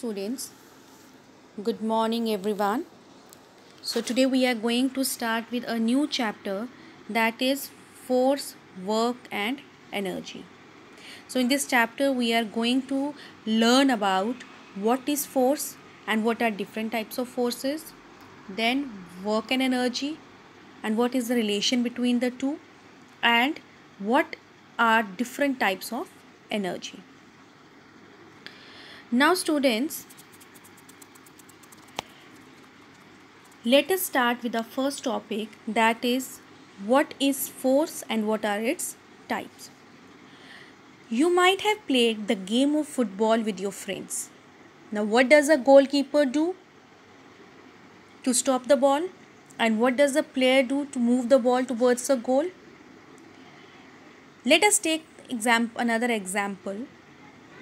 students. Good morning everyone. So today we are going to start with a new chapter, that is force, work and energy. So in this chapter we are going to learn about what is force and what are different types of forces, then work and energy and what is the relation between the two, and what are different types of energy. Now students, let us start with the first topic, that is what is force and what are its types. You might have played the game of football with your friends. Now what does a goalkeeper do to stop the ball, and what does the player do to move the ball towards the goal? Let us take another example.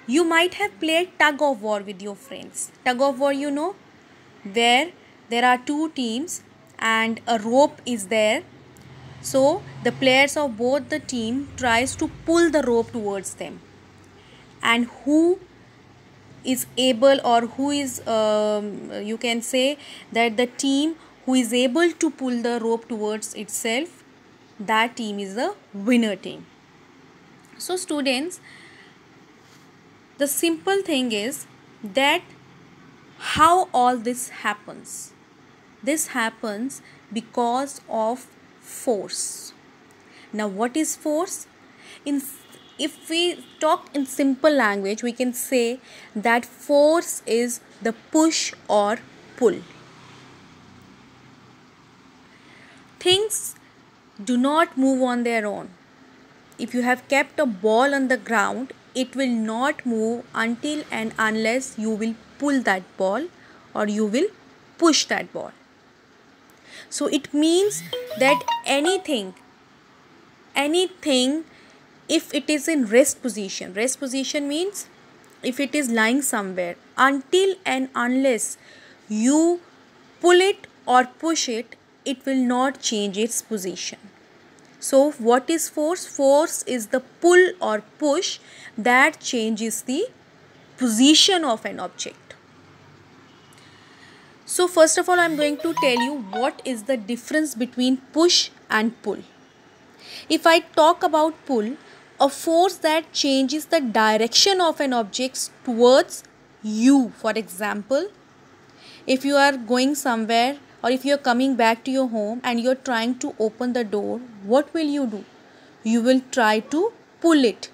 You might have played tug of war with your friends. Tug of war, where there are two teams and a rope is there. So the players of both the team tries to pull the rope towards them, and who is able, or who is you can say that the team who is able to pull the rope towards itself, that team is the winner team. So students, the simple thing is that how all this happens. This happens because of force. Now what is force? If we talk in simple language, we can say that force is the push or pull. Things do not move on their own. If you have kept a ball on the ground, it will not move until and unless you will pull that ball or you will push that ball. So it means that anything if it is in rest position means if it is lying somewhere, until and unless you pull it or push it, it will not change its position. So what is force? Force is the pull or push that changes the position of an object. So first of all, I am going to tell you what is the difference between push and pull. If I talk about pull, a force that changes the direction of an object towards you. For example, if you are going somewhere or if you are coming back to your home and you are trying to open the door, what will you do? You will try to pull it.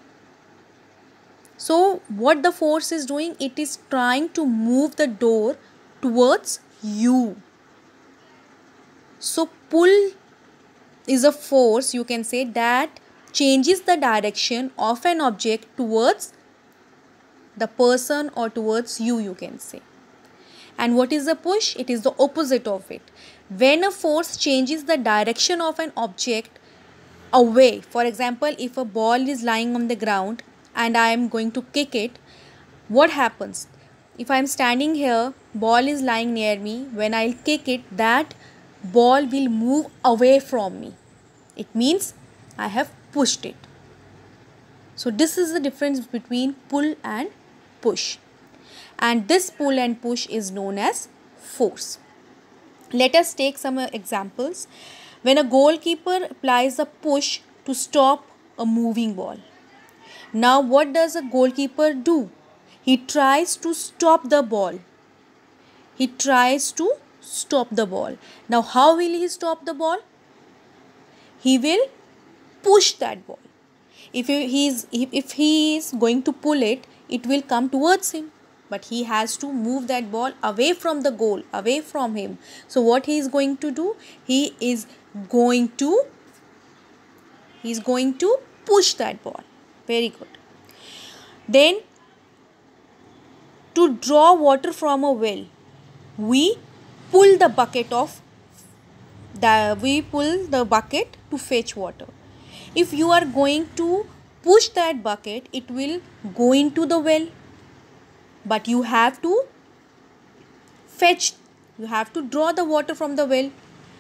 So what the force is doing, it is trying to move the door towards you. So pull is a force, you can say, that changes the direction of an object towards the person or towards you, you can say. And what is the push? It is the opposite of it. When a force changes the direction of an object away, for example, if a ball is lying on the ground and I am going to kick it, what happens? If I am standing here, ball is lying near me, when I'll kick it, that ball will move away from me. It means I have pushed it. So this is the difference between pull and push. And this pull and push is known as force. Let us take some examples. When a goalkeeper applies a push to stop a moving ball. Now what does a goalkeeper do? He tries to stop the ball. Now how will he stop the ball? He will push that ball. If he is going to pull it, it will come towards him. But he has to move that ball away from the goal, away from him. So what he is going to do? He is going to push that ball. Very good. Then to draw water from a well, we pull the bucket to fetch water. If you are going to push that bucket, it will go into the well. But you have to draw the water from the well.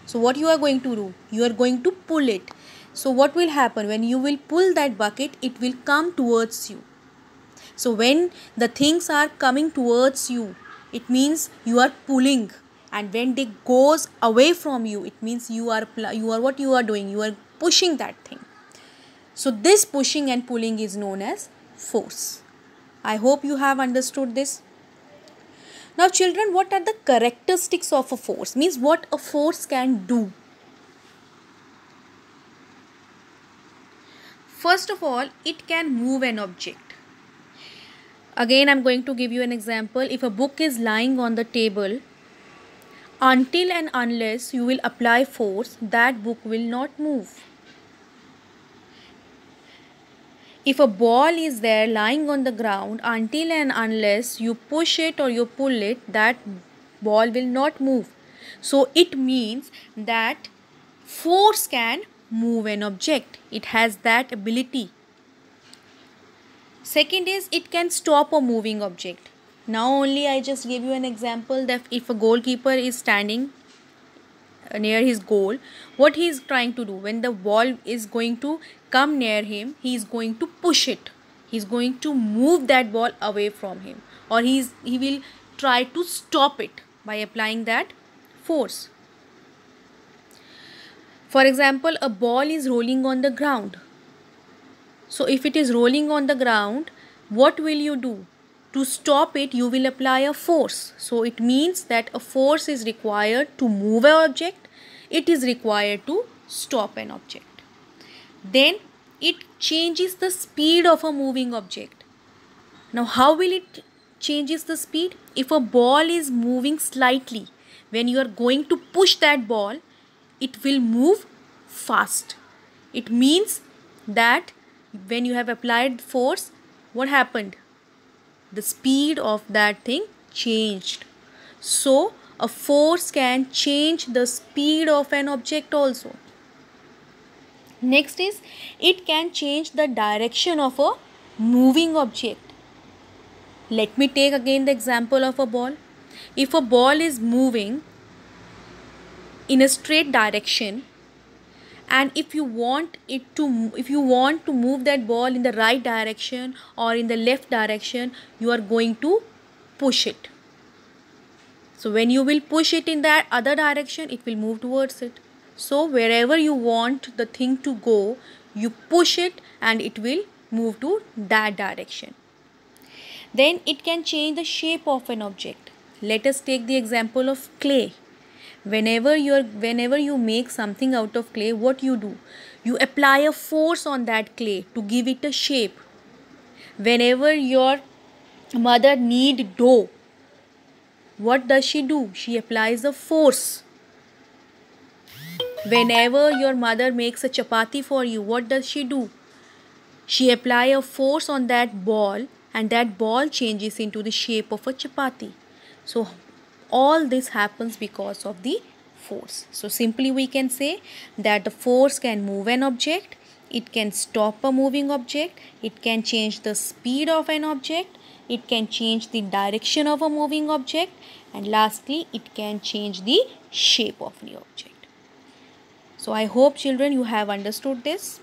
So what you are going to do? You are going to pull it. So what will happen? When you will pull that bucket, it will come towards you. So when the things are coming towards you, it means you are pulling, and when they goes away from you, it means you are what you are doing, you are pushing that thing. So this pushing and pulling is known as force. I hope you have understood this. Now children, what are the characteristics of a force? Means what a force can do. First of all, it can move an object. Again, I'm going to give you an example. If a book is lying on the table, until and unless you will apply force, that book will not move. If a ball is there lying on the ground, until and unless you push it or you pull it, that ball will not move. So it means that force can move an object. It has that ability. Second is it can stop a moving object. Now only I just gave you an example that if a goalkeeper is standing near his goal, what he is trying to do, when the ball is going to come near him, he is going to push it. He is going to move that ball away from him, or he will try to stop it by applying that force. For example, a ball is rolling on the ground. So if it is rolling on the ground, what will you do? To stop it, you will apply a force. So it means that a force is required to move an object. It is required to stop an object. Then it changes the speed of a moving object. Now how will it changes the speed? If a ball is moving slightly, when you are going to push that ball, it will move fast. It means that when you have applied force, what happened? The speed of that thing changed. So a force can change the speed of an object also. Next is it can change the direction of a moving object. Let me take again the example of a ball. If a ball is moving in a straight direction, and if you want to move that ball in the right direction or in the left direction, you are going to push it. So when you will push it in that other direction, it will move towards it. So wherever you want the thing to go, you push it and it will move to that direction. Then it can change the shape of an object. Let us take the example of clay. Whenever you make something out of clay, what you do? You apply a force on that clay to give it a shape. Whenever your mother knead dough, what does she do? She applies a force. Whenever your mother makes a chapati for you, what does she do? She applies a force on that ball, and that ball changes into the shape of a chapati. So all this happens because of the force. So simply we can say that the force can move an object, it can stop a moving object, it can change the speed of an object, it can change the direction of a moving object, and lastly it can change the shape of the object. So I hope children you have understood this.